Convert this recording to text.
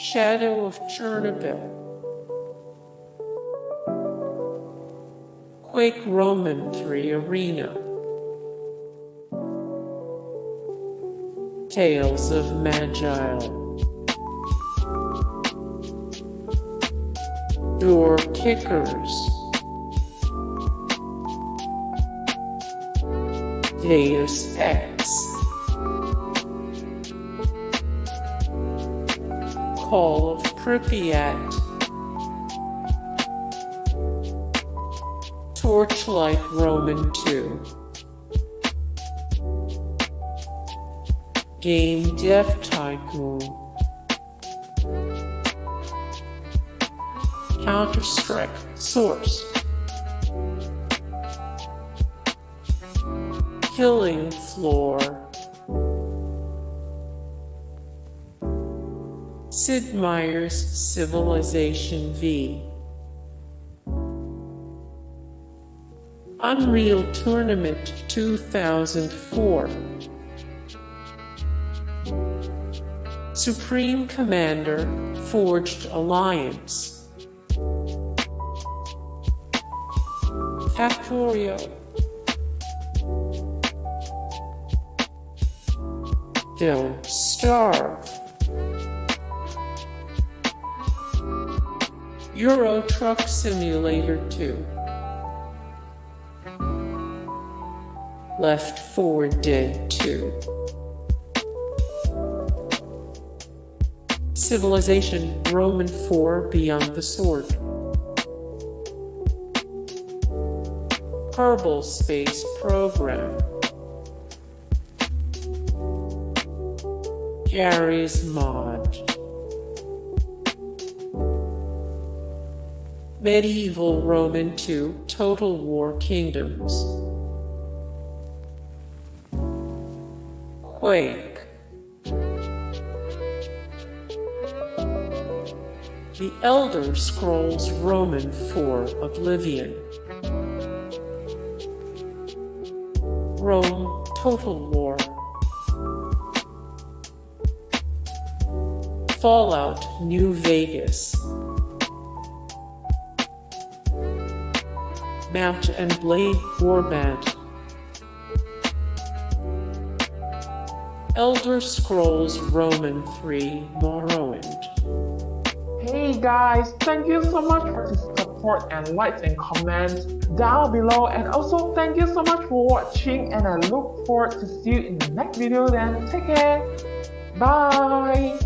Shadow of Chernobyl, Quake III Arena, Tales of Maj'Eyal, Door Kickers, Deus Ex, Call of Pripyat, Torchlight II, Game Dev Tycoon, Counter-Strike Source, Killing Floor, Sid Meier's Civilization V, Unreal Tournament 2004, Supreme Commander Forged Alliance, Factorio, Don't Starve, Euro Truck Simulator 2, Left 4 Dead 2, Civilization Roman 4 Beyond the Sword, Kerbal Space Program, Garry's Mod, Medieval Roman 2 Total War Kingdoms, Quake, The Elder Scrolls Roman 4 Oblivion, Rome Total War, Fallout New Vegas, Mount and Blade Warband, Elder Scrolls Roman 3 Morrowind. Hey guys, thank you so much for the support and likes and comments down below, and also thank you so much for watching, and I look forward to see you in the next video. Then take care, bye.